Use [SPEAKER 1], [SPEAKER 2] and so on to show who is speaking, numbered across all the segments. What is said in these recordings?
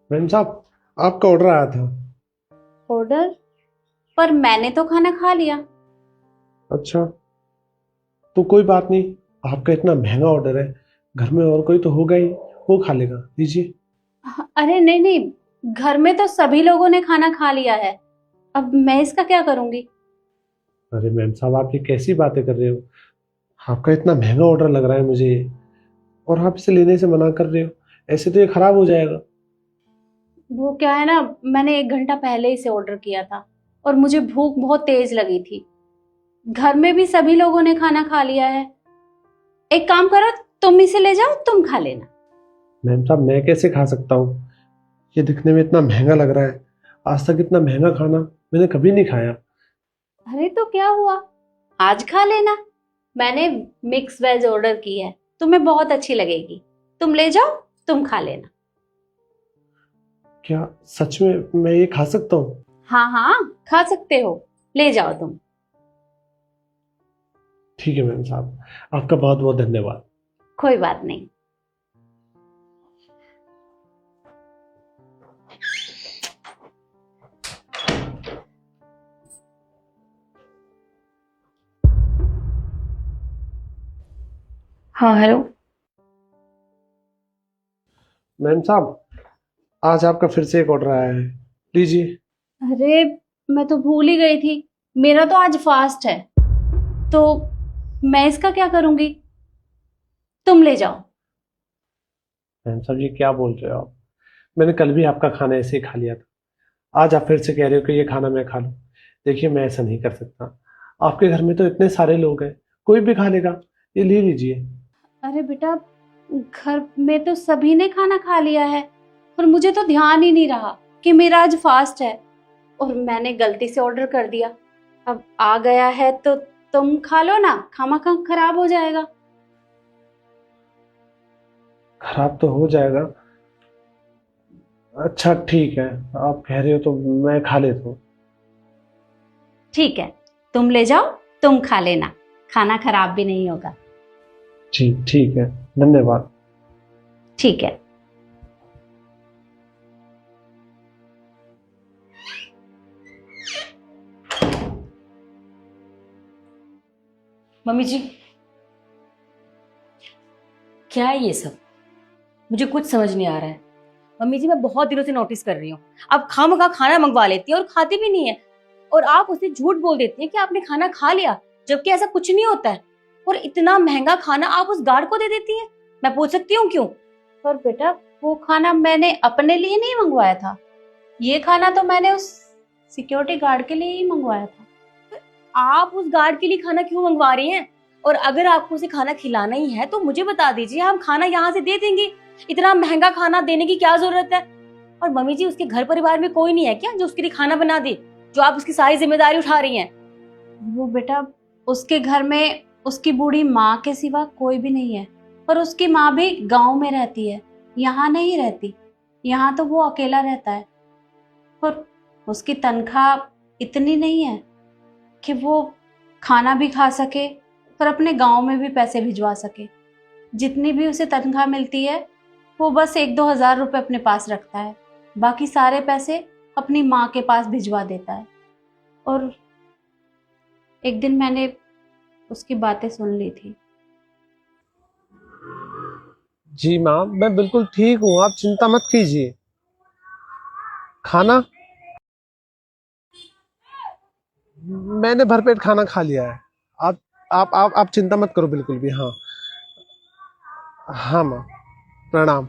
[SPEAKER 1] Ma'am साहब, आपका order आया था।
[SPEAKER 2] ऑर्डर? पर मैंने तो खाना खा लिया।
[SPEAKER 1] अच्छा, तो कोई बात नहीं। आपका इतना महंगा ऑर्डर है, घर में और कोई तो होगा ही, वो खा लेगा, लीजिए।
[SPEAKER 2] अरे नहीं नहीं, घर में तो सभी लोगों ने खाना खा लिया है। अब मैं इसका क्या करूंगी?
[SPEAKER 1] अरे मैम साहब, आप ये कैसी बातें कर रहे हो? आपका इतना महंगा ऑर्डर लग रहा है मुझे, और आप इसे लेने से मना कर रहे हो। ऐसे तो ये खराब हो जाएगा।
[SPEAKER 2] वो क्या है ना, मैंने 1 घंटा पहले इसे ऑर्डर किया था और मुझे भूख बहुत तेज लगी थी। घर में भी सभी लोगों ने खाना खा लिया है। एक काम करो, तुम इसे ले जाओ, तुम खा लेना।
[SPEAKER 1] मैम साहब, मैं कैसे खा सकता हूँ? ये दिखने में इतना महंगा लग रहा है। आज तक इतना महंगा खाना मैंने कभी नहीं खाया।
[SPEAKER 2] अरे तो क्या हुआ, आज खा लेना। मैंने मिक्स वेज ऑर्डर की है, तुम्हें बहुत अच्छी लगेगी। तुम ले जाओ, तुम खा लेना।
[SPEAKER 1] क्या सच में मैं ये खा सकता हूँ?
[SPEAKER 2] हाँ हाँ, खा सकते हो। ले जाओ तुम।
[SPEAKER 1] ठीक है मैम साहब, आपका बहुत बहुत धन्यवाद।
[SPEAKER 2] कोई बात नहीं। हाँ हेलो।
[SPEAKER 1] मैम साहब, आज आपका फिर से एक ऑर्डर आया है, लीजिए।
[SPEAKER 2] अरे मैं तो भूल ही गई थी, मेरा तो आज फास्ट है। तो मैं इसका क्या करूंगी? तुम ले जाओ।
[SPEAKER 1] मैम साहब, ये क्या बोल रहे हो आप? मैंने कल भी आपका खाना ऐसे ही खा लिया था। आज आप फिर से कह रहे हो कि ये खाना मैं खा लूं। देखिए, मैं ऐसा नहीं कर सकता। आपके घर में तो इतने सारे लोग हैं, कोई भी खा लेगा। ये ले लीजिए।
[SPEAKER 2] अरे बेटा, घर में तो सभी ने खाना खा लिया है और मुझे तो ध्यान ही नहीं रहा कि मेरा आज फास्ट है और मैंने गलती से ऑर्डर कर दिया। अब आ गया है तो तुम खा लो ना, खामा खराब हो जाएगा।
[SPEAKER 1] खराब तो हो जाएगा। अच्छा ठीक है, आप कह रहे हो तो मैं खा लेता हूँ।
[SPEAKER 2] ठीक है, तुम ले जाओ, तुम खा लेना। खाना खराब भी नहीं होगा।
[SPEAKER 1] ठीक ठीक है, धन्यवाद।
[SPEAKER 2] ठीक है।
[SPEAKER 3] मम्मी जी, क्या है ये सब? मुझे कुछ समझ नहीं आ रहा है। मम्मी जी, मैं बहुत दिनों से नोटिस कर रही हूँ, आप खामखा खाना मंगवा लेती है और खाती भी नहीं है। और आप उसे झूठ बोल देती है कि आपने खाना खा लिया, जबकि ऐसा कुछ नहीं होता है। और इतना महंगा खाना आप उस गार्ड को दे देती है। मैं पूछ सकती हूँ क्यों?
[SPEAKER 2] पर बेटा, वो खाना मैंने अपने लिए नहीं मंगवाया था। ये खाना तो मैंने उस सिक्योरिटी गार्ड के लिए ही मंगवाया था।
[SPEAKER 3] आप उस गार्ड के लिए खाना क्यों मंगवा रही हैं? और अगर आपको उसे खाना खिलाना ही है तो मुझे बता दीजिए, हम खाना यहाँ से दे देंगे। इतना महंगा खाना देने की क्या जरूरत है? और मम्मी जी, उसके घर परिवार में कोई नहीं है क्या जो उसके लिए खाना बना दे, जो आप उसकी सारी जिम्मेदारी उठा रही हैं?
[SPEAKER 2] वो बेटा, उसके घर में उसकी बूढ़ी माँ के सिवा कोई भी नहीं है। पर उसकी माँ भी गांव में रहती है, यहाँ नहीं रहती। यहाँ तो वो अकेला रहता है। पर उसकी तनख्वाह इतनी नहीं है कि वो खाना भी खा सके पर अपने गांव में भी पैसे भिजवा सके। जितनी भी उसे तनख्वाह मिलती है, वो बस 1-2 हज़ार रुपए अपने पास रखता है। बाकी सारे पैसे अपनी माँ के पास भिजवा देता है। और एक दिन मैंने उसकी बातें सुन ली थी।
[SPEAKER 1] जी माँ, मैं बिल्कुल ठीक हूँ, आप चिंता मत कीजिए। खाना मैंने भरपेट खाना खा लिया है। आप चिंता मत करो बिल्कुल भी। हाँ हाँ माँ, प्रणाम।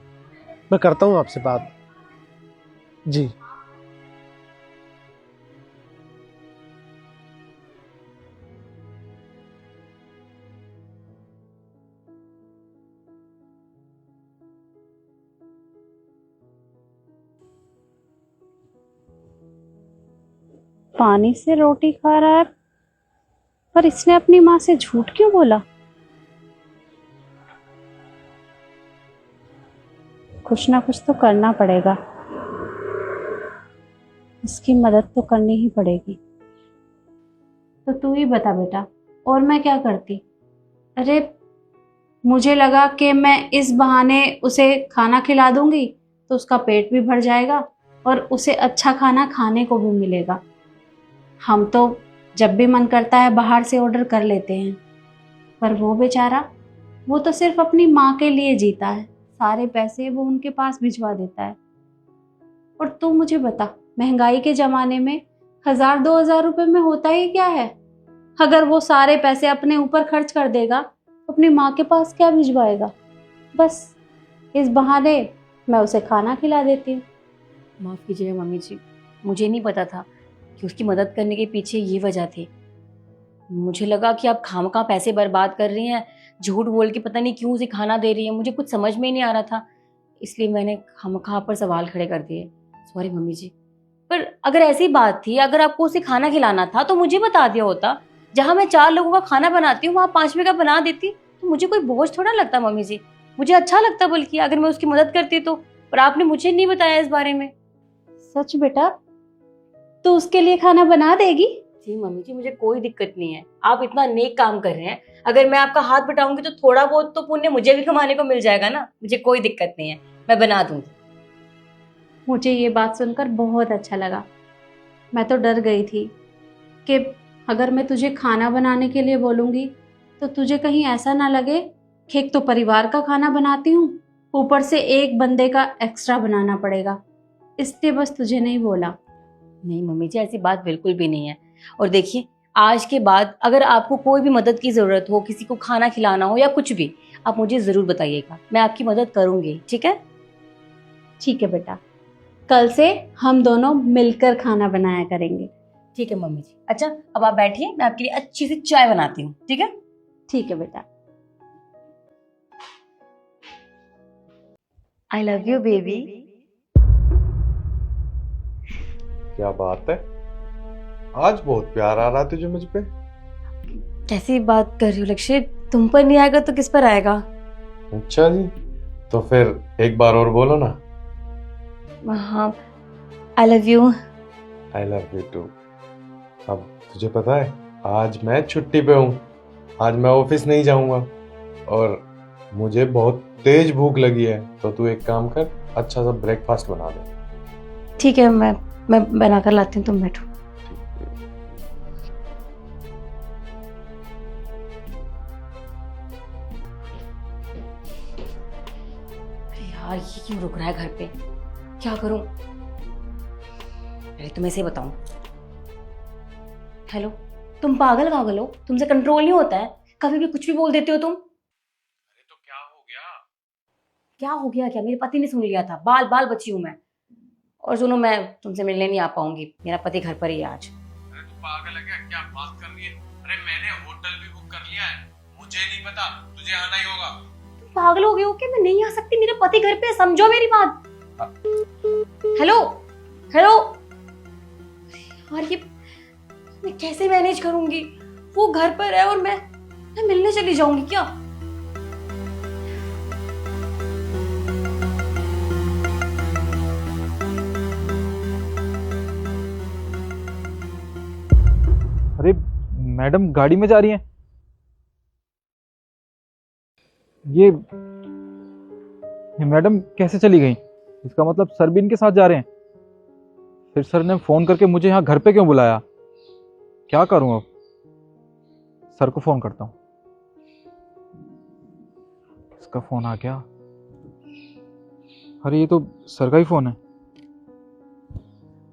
[SPEAKER 1] मैं करता हूँ आपसे बात। जी।
[SPEAKER 2] पानी से रोटी खा रहा है, पर इसने अपनी माँ से झूठ क्यों बोला? कुछ ना कुछ तो करना पड़ेगा, इसकी मदद तो करनी ही पड़ेगी। तो तू ही बता बेटा, और मैं क्या करती? अरे मुझे लगा कि मैं इस बहाने उसे खाना खिला दूंगी तो उसका पेट भी भर जाएगा और उसे अच्छा खाना खाने को भी मिलेगा। हम तो जब भी मन करता है बाहर से ऑर्डर कर लेते हैं, पर वो बेचारा, वो तो सिर्फ अपनी माँ के लिए जीता है, सारे पैसे वो उनके पास भिजवा देता है। और तू मुझे बता, महंगाई के जमाने में 1000-2000 रुपए में होता ही क्या है? अगर वो सारे पैसे अपने ऊपर खर्च कर देगा तो अपनी माँ के पास क्या भिजवाएगा? बस इस बहाने मैं उसे खाना खिला देती हूँ।
[SPEAKER 3] माफ़ कीजिएगा मम्मी जी, मुझे नहीं पता था कि उसकी मदद करने के पीछे ये वजह थी। मुझे लगा कि आप खामखा पैसे बर्बाद कर रही हैं, झूठ बोल के पता नहीं क्यों उसे खाना दे रही हैं। मुझे कुछ समझ में ही नहीं आ रहा था, इसलिए मैंने खामखा पर सवाल खड़े कर दिए। सॉरी मम्मी जी। पर अगर ऐसी बात थी, अगर आपको उसे खाना खिलाना था तो मुझे बता दिया होता। जहाँ मैं 4 लोगों का खाना बनाती हूँ वहाँ 5वें का बना देती तो मुझे कोई बोझ थोड़ा लगता मम्मी जी। मुझे अच्छा लगता बल्कि अगर मैं उसकी मदद करती तो। पर आपने मुझे नहीं बताया इस बारे में।
[SPEAKER 2] सच बेटा, तू उसके लिए खाना बना देगी?
[SPEAKER 3] जी मम्मी जी, मुझे कोई दिक्कत नहीं है। आप इतना नेक काम कर रहे हैं, अगर मैं आपका हाथ बटाऊंगी तो थोड़ा बहुत तो पुण्य मुझे भी कमाने को मिल जाएगा ना। मुझे कोई दिक्कत नहीं है, मैं बना दूंगी।
[SPEAKER 2] मुझे ये बात सुनकर बहुत अच्छा लगा। मैं तो डर गई थी कि अगर मैं तुझे खाना बनाने के लिए बोलूँगी तो तुझे कहीं ऐसा ना लगे कि एक तो परिवार का खाना बनाती हूँ, ऊपर से एक बंदे का एक्स्ट्रा बनाना पड़ेगा, इसलिए बस तुझे नहीं बोला।
[SPEAKER 3] नहीं मम्मी जी, ऐसी बात बिल्कुल भी नहीं है। और देखिए, आज के बाद अगर आपको कोई भी मदद की ज़रूरत हो, किसी को खाना खिलाना हो या कुछ भी, आप मुझे ज़रूर बताइएगा, मैं आपकी मदद करूँगी। ठीक है?
[SPEAKER 2] ठीक है बेटा, कल से हम दोनों मिलकर खाना बनाया करेंगे।
[SPEAKER 3] ठीक है मम्मी जी। अच्छा, अब आप बैठिए, मैं आपके लिए अच्छी सी चाय बनाती हूँ। ठीक है?
[SPEAKER 2] ठीक है बेटा।
[SPEAKER 3] आई लव यू बेबी।
[SPEAKER 4] क्या बात है, आज बहुत प्यार आ रहा है तुझे मुझ पे।
[SPEAKER 3] कैसी बात कर रही हो लक्ष्य? तुम पर नहीं आएगा तो किस पर आएगा?
[SPEAKER 4] अच्छा जी, तो फिर एक बार और बोलो ना।
[SPEAKER 3] हाँ, I love you.
[SPEAKER 4] I love you too. अब तुझे पता है, आज मैं छुट्टी पे हूँ, आज मैं ऑफिस नहीं जाऊंगा और मुझे बहुत तेज भूख लगी है, तो तू एक काम कर, अच्छा सा ब्रेकफास्ट बना दे।
[SPEAKER 3] ठीक है, मैं बना कर लाती हूँ, तुम बैठो। अरे यार, ये क्यों रुक रहा है घर पे? क्या करूं? अरे तुम्हें से बताऊं। हेलो, तुम पागल पागल हो, तुमसे कंट्रोल नहीं होता है, कभी भी कुछ भी बोल देते हो तुम।
[SPEAKER 4] अरे तो क्या हो गया?
[SPEAKER 3] क्या हो गया? क्या मेरे पति ने सुन लिया था? बाल बाल बची हूं मैं। और सुनो, मैं तुमसे मिलने नहीं आ पाऊंगी, मेरा पति घर पर ही है आज।
[SPEAKER 4] अरे तू पागल है क्या? क्या बात कर रही है? अरे मैंने होटल भी बुक कर लिया है, मुझे नहीं पता, तुझे आना ही होगा।
[SPEAKER 3] तुम पागल हो गए हो क्या? मैं नहीं आ सकती, मेरे पति घर पे है, समझो मेरी बात। Hello hello. यार ये मैं कैसे मैनेज करूंगी? वो घर पर है और मैं मिलने चली जाऊंगी क्या?
[SPEAKER 5] अरे मैडम गाड़ी में जा रही हैं? ये मैडम कैसे चली गई? इसका मतलब सर भी इनके साथ जा रहे हैं। फिर सर ने फोन करके मुझे यहाँ घर पे क्यों बुलाया? क्या करूं अब? सर को फोन करता हूँ। इसका फोन आ गया। अरे ये तो सर का ही फोन है।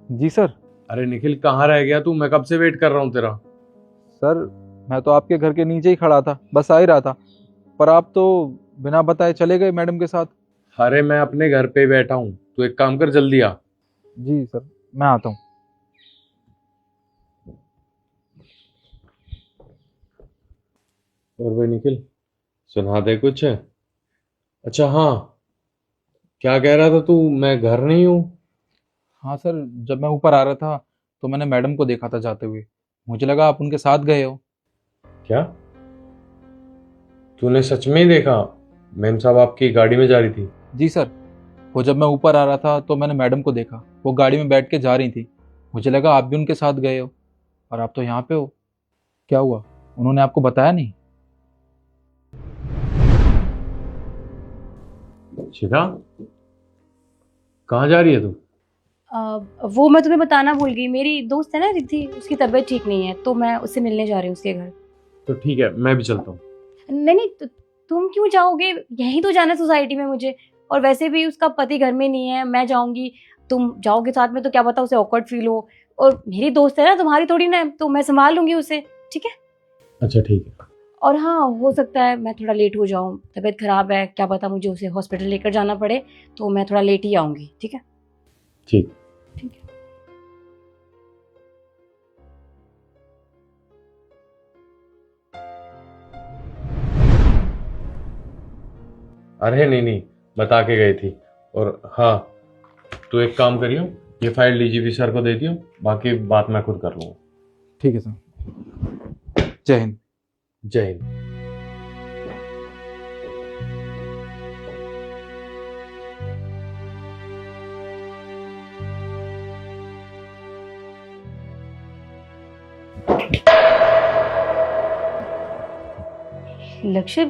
[SPEAKER 5] जी सर।
[SPEAKER 4] अरे निखिल, कहाँ रह गया तू? मैं कब से वेट कर रहा हूँ तेरा।
[SPEAKER 5] सर मैं तो आपके घर के नीचे ही खड़ा था, बस आ ही रहा था, पर आप तो बिना बताए चले गए मैडम के साथ।
[SPEAKER 4] अरे मैं अपने घर पे बैठा हूँ, तू एक काम कर, जल्दी आ।
[SPEAKER 5] जी सर, मैं आता हूँ।
[SPEAKER 4] और भाई निखिल, सुना दे कुछ। अच्छा हाँ, क्या कह रहा था तू? मैं घर नहीं हूँ।
[SPEAKER 5] हाँ सर, जब मैं ऊपर आ रहा था तो मैंने मैडम को देखा था जाते हुए, मुझे लगा आप उनके साथ गए हो।
[SPEAKER 4] क्या तूने सच में ही देखा? मैम साहब आपकी गाड़ी में जा रही थी?
[SPEAKER 5] जी सर, वो जब मैं ऊपर आ रहा था तो मैंने मैडम को देखा, वो गाड़ी में बैठ के जा रही थी, मुझे लगा आप भी उनके साथ गए हो, और आप तो यहाँ पे हो। क्या हुआ, उन्होंने आपको बताया नहीं?
[SPEAKER 4] शिखा, कहाँ जा रही है तू?
[SPEAKER 3] वो मैं तुम्हें बताना भूल गई, मेरी दोस्त है ना रिद्धि, उसकी तबीयत ठीक नहीं है तो मैं उससे मिलने जा रही हूँ उसके घर।
[SPEAKER 4] तो ठीक है, मैं भी चलता हूँ।
[SPEAKER 3] नहीं नहीं, तुम क्यों जाओगे? यहीं तो जाना है सोसाइटी में मुझे, और वैसे भी उसका पति घर में नहीं है, मैं जाऊंगी, तुम जाओगे साथ में तो क्या पता उसे ऑकवर्ड फील हो, और मेरी दोस्त है ना, तुम्हारी थोड़ी ना है, तो मैं संभाल लूंगी उसे, ठीक है?
[SPEAKER 4] अच्छा ठीक है।
[SPEAKER 3] और हाँ, हो सकता है मैं थोड़ा लेट हो जाऊँ, तबीयत खराब है, क्या पता मुझे उसे हॉस्पिटल लेकर जाना पड़े, तो मैं थोड़ा लेट ही आऊंगी, ठीक है?
[SPEAKER 4] ठीक।
[SPEAKER 3] ठीक है।
[SPEAKER 4] अरे नहीं नहीं, बता के गई थी। और हाँ, तू एक काम करियो, ये फाइल डीजीपी सर को दे दियो, बाकी बात मैं खुद कर लूँगा।
[SPEAKER 5] ठीक है सर। जय हिंद।
[SPEAKER 4] जय हिंद।
[SPEAKER 3] लक्ष्य,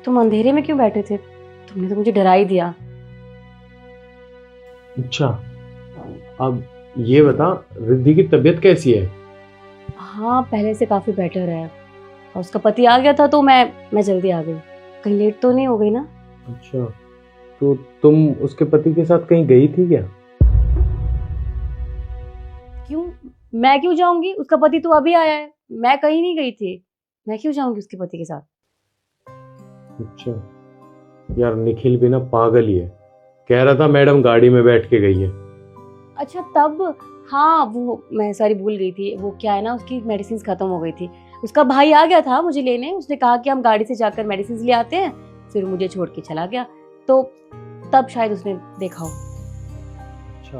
[SPEAKER 3] तुम अंधेरे में क्यों बैठे थे? तुमने तो मुझे डरा ही दिया।
[SPEAKER 4] अच्छा, अब ये बता, रिद्धि की तबीयत कैसी है?
[SPEAKER 3] हाँ, पहले से काफी बेटर है, और उसका पति आ गया था तो मैं जल्दी आ गई। कहीं लेट तो नहीं हो गई ना?
[SPEAKER 4] अच्छा, तो तुम उसके पति के साथ कहीं गई थी क्या?
[SPEAKER 3] क्यों? मैं क्यों जाऊंगी? उसका पति तो अभी आया है, मैं कहीं नहीं गई थी, मैं क्यों जाऊंगी उसके पति के साथ?
[SPEAKER 4] अच्छा यार, निखिल भी ना पागल ही है, कह रहा था मैडम गाड़ी में बैठ के गई है।
[SPEAKER 3] अच्छा तब, हाँ वो मैं सारी भूल गई थी, वो क्या है ना, उसकी मेडिसिन खत्म हो गई थी, उसका भाई आ गया था मुझे लेने, उसने कहा कि हम गाड़ी से जाकर मेडिसिन ले आते हैं, फिर मुझे छोड़ के चला गया, तो तब शायद उसने देखा हो।
[SPEAKER 4] अच्छा,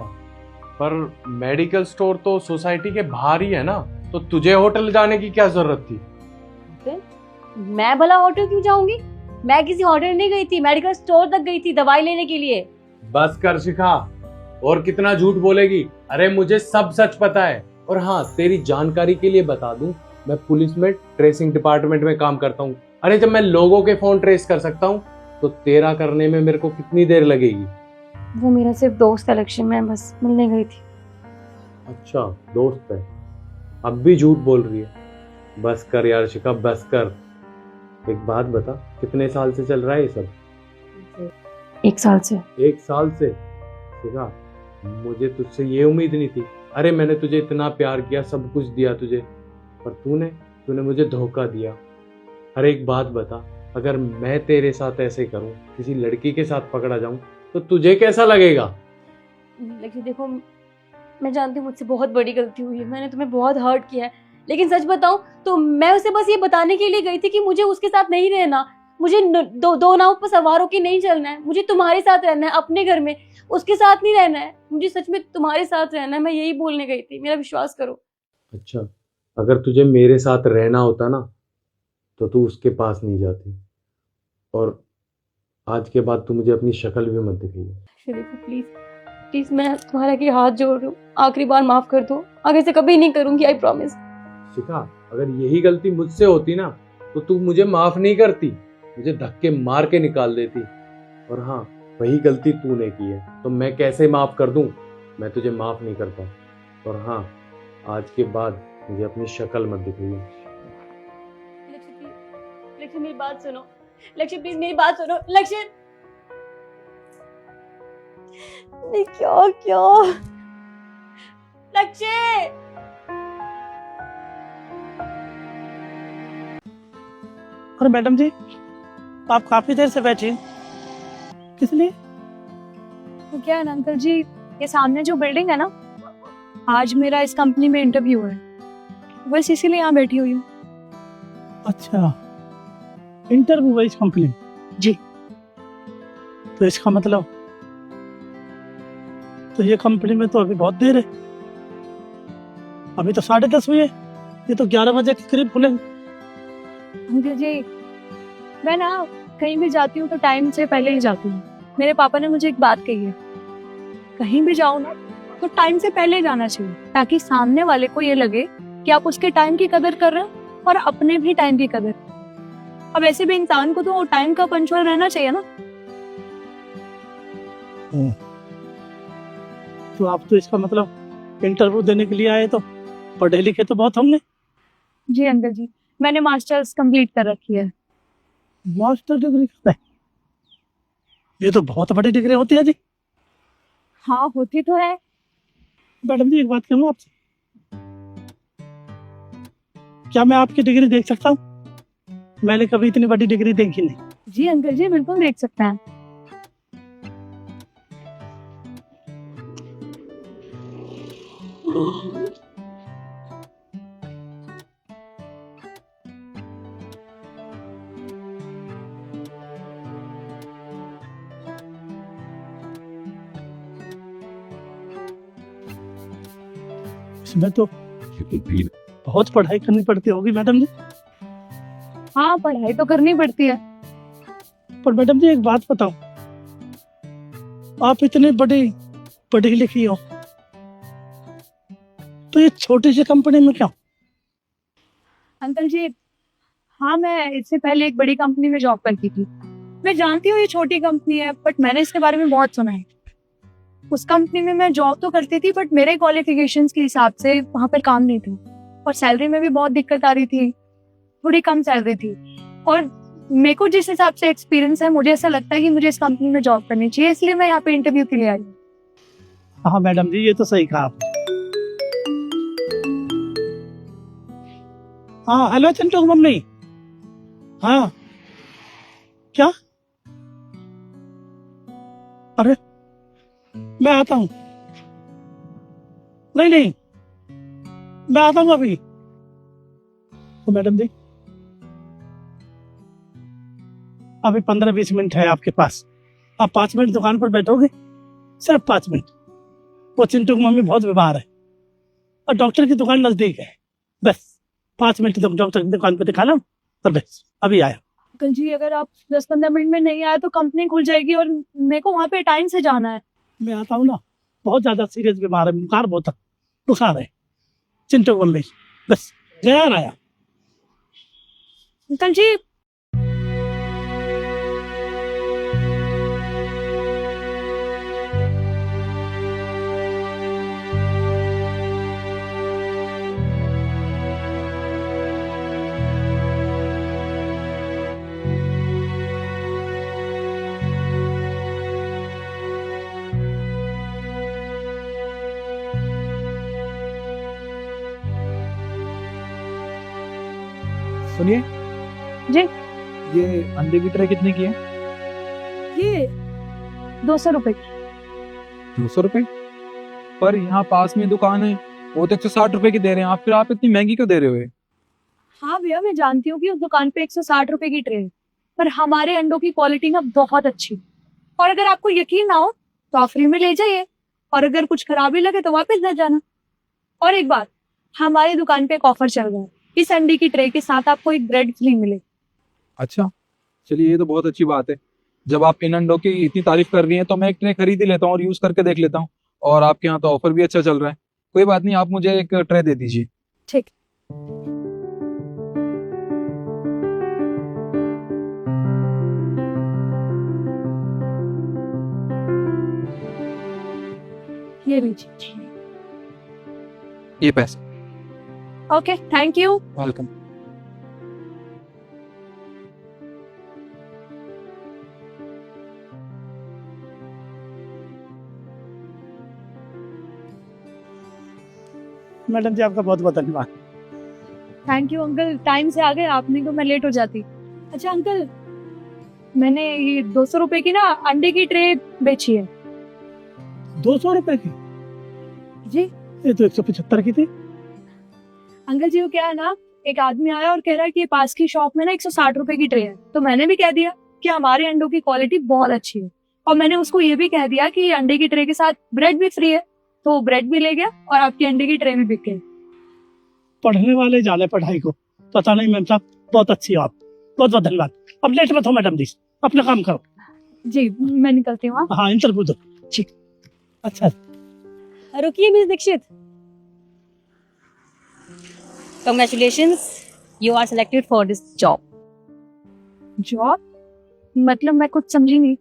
[SPEAKER 4] पर मेडिकल स्टोर तो सोसाइटी के बाहर ही है ना, तो तुझे होटल जाने की क्या जरूरत थी?
[SPEAKER 3] मैं भला होटल क्यों जाऊंगी? मैं किसी होटल नहीं गई थी, मेडिकल स्टोर तक गई थी दवाई लेने के लिए।
[SPEAKER 4] बस कर शिखा, और कितना झूठ बोलेगी? अरे मुझे सब सच पता है। और हाँ, तेरी जानकारी के लिए बता दूं, मैं पुलिस में ट्रेसिंग डिपार्टमेंट में काम करता हूँ। अरे जब मैं लोगों के फोन ट्रेस कर सकता हूँ, तो तेरा करने में मेरे को कितनी देर लगेगी?
[SPEAKER 3] वो मेरा सिर्फ दोस्त का लक्ष्य, मैं बस मिलने गई थी।
[SPEAKER 4] अच्छा, दोस्त है, अब भी झूठ बोल रही है। बस कर यार शिखा, बस कर। एक बात बता, कितने साल से चल रहा है ये सब?
[SPEAKER 3] 1 साल से।
[SPEAKER 4] 1 साल से? शिखा, मुझे तुझसे ये उम्मीद नहीं थी। अरे मैंने तुझे इतना प्यार किया, सब कुछ दिया तुझे, पर तूने मुझे धोखा दिया। अरे एक बात बता, अगर मैं तेरे साथ ऐसे करूं, किसी लड़की के साथ पकड़ा जाऊं, तो तुझे कैसा लगेगा?
[SPEAKER 3] लेकिन देखो, मैं जानती हूँ मुझसे बहुत बड़ी गलती हुई है, मैंने तुम्हें बहुत हर्ट किया है, लेकिन सच बताऊं तो मैं उसे बस ये बताने के लिए गई थी कि मुझे उसके साथ नहीं रहना, मुझे दो नाव पर सवार होकर नहीं चलना है, मुझे तुम्हारे साथ रहना है अपने घर में, उसके साथ नहीं रहना है, मुझे सच में तुम्हारे साथ रहना है, मैं यही बोलने गई थी, मेरा विश्वास करो।
[SPEAKER 4] अच्छा, अगर तुझे मेरे साथ रहना होता ना, तो तू उसके पास नहीं जाती, और आज के बाद तू मुझे अपनी शक्ल भी मत दिखाइए।
[SPEAKER 3] देखो प्लीज प्लीज, मैं तुम्हारे आगे हाथ जोड़ रही हूँ, आखिरी बार माफ कर दो, आगे से कभी नहीं करूंगी, आई प्रॉमिस।
[SPEAKER 4] शिखा, अगर यही गलती मुझसे होती ना, तो तू मुझे माफ नहीं करती, मुझे धक्के मार के निकाल देती। और हाँ, वही गलती तूने की है, तो मैं कैसे माफ कर दूं? मैं तुझे माफ नहीं करता। और हाँ, आज के बाद मुझे अपनी शक्ल मत दिखाइए।
[SPEAKER 3] लक्ष्य मेरी बात सुनो, लक्ष्य प्लीज मेरी बात सुनो, लक्ष्य। मैं क्या लक्ष्य।
[SPEAKER 6] और मैडम जी, आप काफी देर से बैठी हैं, किस लिए?
[SPEAKER 7] तो क्या है ना अंकल जी, ये सामने जो बिल्डिंग है ना, आज मेरा इस कंपनी में इंटरव्यू है, बस इसीलिए यहाँ बैठी हुई हूँ।
[SPEAKER 6] अच्छा, इंटरव्यू है इस कंपनी?
[SPEAKER 7] जी।
[SPEAKER 6] तो इसका मतलब, तो ये कंपनी में तो अभी बहुत देर है, अभी तो 10:30 हुए, ये तो 11 बजे के करीब खुलेंगे।
[SPEAKER 7] अंकल जी, मैं ना कहीं भी जाती हूँ तो टाइम से पहले ही जाती हूँ। मेरे पापा ने मुझे एक बात कही है, कहीं भी जाओ ना तो टाइम से पहले जाना चाहिए, ताकि सामने वाले को ये लगे कि आप उसके टाइम की कदर कर रहे हो और अपने भी टाइम की कदर। अब ऐसे भी इंसान को तो टाइम का पंचुअल रहना चाहिए ना।
[SPEAKER 6] तो आप तो इसका मतलब इंटरव्यू देने के लिए आए, तो पढ़े लिखे तो बहुत होंगे।
[SPEAKER 7] जी अंकल जी, मैंने मास्टर्स कंप्लीट कर रखी है।
[SPEAKER 6] मास्टर डिग्री करता है? ये तो बहुत बड़ी डिग्री होती है जी।
[SPEAKER 7] हाँ होती तो है।
[SPEAKER 6] मैडम जी एक बात कहूँ आपसे, क्या मैं आपकी डिग्री देख सकता हूँ? मैंने कभी इतनी बड़ी डिग्री देखी नहीं।
[SPEAKER 7] जी अंकल जी बिल्कुल देख सकते हैं।
[SPEAKER 6] इसमें तो बहुत पढ़ाई करनी पड़ती होगी मैडम जी।
[SPEAKER 7] हाँ पढ़ाई तो करनी पड़ती है।
[SPEAKER 6] पर मैडम जी एक बात बताओ, आप इतनी बड़ी पढ़ी लिखी हो तो ये छोटी सी कंपनी में क्या?
[SPEAKER 7] अंकल जी हाँ, मैं इससे पहले एक बड़ी कंपनी में जॉब करती थी। मैं जानती हूँ ये छोटी कंपनी है, बट मैंने इसके बारे में बहुत सुना है। उस कंपनी में मैं जॉब तो करती थी, बट मेरे क्वालिफिकेशंस के हिसाब से वहाँ पर काम नहीं था, और सैलरी में भी बहुत दिक्कत आ रही थी, थोड़ी कम सैलरी थी। और मेरे को जिस हिसाब से एक्सपीरियंस है, मुझे ऐसा लगता है कि मुझे इस कंपनी में जॉब करनी चाहिए, इसलिए मैं यहाँ पे इंटरव्यू के लिए आई।
[SPEAKER 6] हाँ मैडम जी ये तो सही कहा आपने। हाँ हेलो चिंटू की मम्मी। हाँ क्या? अरे मैं आता हूँ। नहीं नहीं मैं आता हूँ अभी। तो मैडम जी अभी 15-20 मिनट है आपके पास, आप 5 मिनट दुकान पर बैठोगे? सिर्फ 5 मिनट। वो चिंटू की मम्मी बहुत बीमार है और डॉक्टर की दुकान नजदीक है, बस 5 मिनट तक डॉक्टर की दुकान पर दिखा लो और बस अभी आया।
[SPEAKER 7] अंकल जी अगर आप 10-15 मिनट में नहीं आए तो कंपनी खुल जाएगी, और मेरे को वहाँ पे टाइम से जाना है।
[SPEAKER 6] मैं आता हूँ ना, बहुत ज्यादा सीरियस बीमार है, बुखार बहुत है, बुखार है चिंटू की मम्मी, बस गया और आया।
[SPEAKER 7] अंकल जी
[SPEAKER 5] सुनिए
[SPEAKER 7] जी
[SPEAKER 5] ये अंडे की ट्रे कितने की है?
[SPEAKER 7] ये 200 रुपए।
[SPEAKER 5] 200 रुपए? पर यहाँ पास में दुकान है, वो तो 160 रुपए की दे रहे हैं, आप फिर आप इतनी महंगी क्यों दे रहे हो ये?
[SPEAKER 7] हाँ भैया मैं जानती हूँ कि उस दुकान पे 160 रुपए की ट्रे है, पर हमारे अंडों की क्वालिटी ना बहुत अच्छी, और अगर आपको यकीन ना हो तो आप फ्री में ले जाइए, और अगर कुछ खराबी लगे तो वापस ले जाना। और एक बात, हमारी दुकान पे एक ऑफर चल रहा है, इस अंडे की ट्रे के साथ आपको एक ब्रेड फ्री मिले।
[SPEAKER 5] अच्छा चलिए ये तो बहुत अच्छी बात है। जब आप इन अंडों की इतनी तारीफ कर रही हैं तो मैं एक ट्रे खरीद ही लेता हूँ और यूज करके देख लेता हूँ, और आपके यहाँ तो ऑफर भी अच्छा चल रहा है। कोई बात नहीं, आप मुझे एक ट्रे दे दीजिए।
[SPEAKER 7] ठीक। ये लीजिए।
[SPEAKER 5] ये पैसे।
[SPEAKER 7] Okay thank you.
[SPEAKER 5] Welcome.
[SPEAKER 6] Madam ji आपका बहुत बहुत धन्यवाद।
[SPEAKER 7] थैंक यू अंकल, टाइम से आ गए, आपने तो मैं लेट हो जाती। अच्छा अंकल, मैंने ये 200 रुपए की ना अंडे की ट्रे बेची है।
[SPEAKER 6] 200 रुपए की?
[SPEAKER 7] जी
[SPEAKER 6] ये तो 175 की थी।
[SPEAKER 7] अंकल जी वो क्या है ना, एक आदमी आया और कह रहा है कि पास की शॉप में ना 160 रुपए की ट्रे है, तो मैंने भी कह दिया कि हमारे अंडों की क्वालिटी बहुत अच्छी है, और मैंने उसको ये भी कह दिया कि अंडे की ट्रे के साथ ब्रेड भी फ्री है, तो ब्रेड भी ले गया और आपकी अंडे की ट्रे भी बिक गई।
[SPEAKER 6] पढ़ने वाले जाने पढ़ाई को, पता नहीं मैम साहब, बहुत अच्छी हो आप, बहुत बहुत धन्यवाद। अब लेट मत हो मैडम जी, अपना काम करो।
[SPEAKER 7] जी मैं निकलती हूँ।
[SPEAKER 6] हाँ इंटरव्यू दो। ठीक। अच्छा
[SPEAKER 3] रुकिए miss Dikshit, congratulations, you are selected for this job.
[SPEAKER 7] Job? मतलब मैं कुछ समझी नहीं।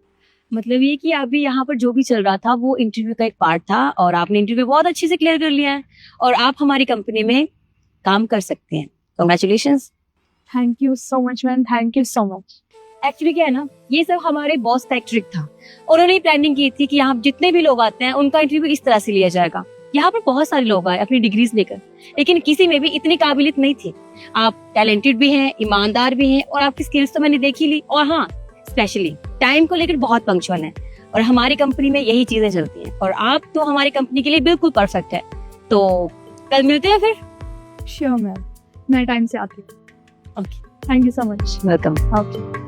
[SPEAKER 3] मतलब ये कि अभी यहाँ पर जो भी चल रहा था वो इंटरव्यू का एक पार्ट था और आपने इंटरव्यू बहुत अच्छे से क्लियर कर लिया है और आप हमारी कंपनी में काम कर सकते हैं। Congratulations.
[SPEAKER 7] Thank you so much ma'am, thank you so much.
[SPEAKER 3] Actually क्या है ना, ये सब हमारे बॉस का एक ट्रिक था। उन्होंने प्लानिंग की थी कि यहाँ जितने भी लोग आते हैं उनका इंटरव्यू इस तरह से लिया जाएगा। यहाँ पर बहुत सारे लोग आए अपनी डिग्रीज लेकर, लेकिन किसी में भी इतनी काबिलियत नहीं थी। आप टैलेंटेड भी हैं, ईमानदार भी हैं और आपकी स्किल्स तो मैंने देख ही ली। और हाँ, स्पेशली टाइम को लेकर बहुत पंक्चुअल है और हमारी कंपनी में यही चीजें चलती हैं और आप तो हमारी कंपनी के लिए बिल्कुल परफेक्ट है। तो कल मिलते हैं फिर।
[SPEAKER 7] श्योर मैम, मैं टाइम से आती हूँ।
[SPEAKER 3] Okay,
[SPEAKER 7] thank you so much.
[SPEAKER 3] Welcome.
[SPEAKER 7] Okay.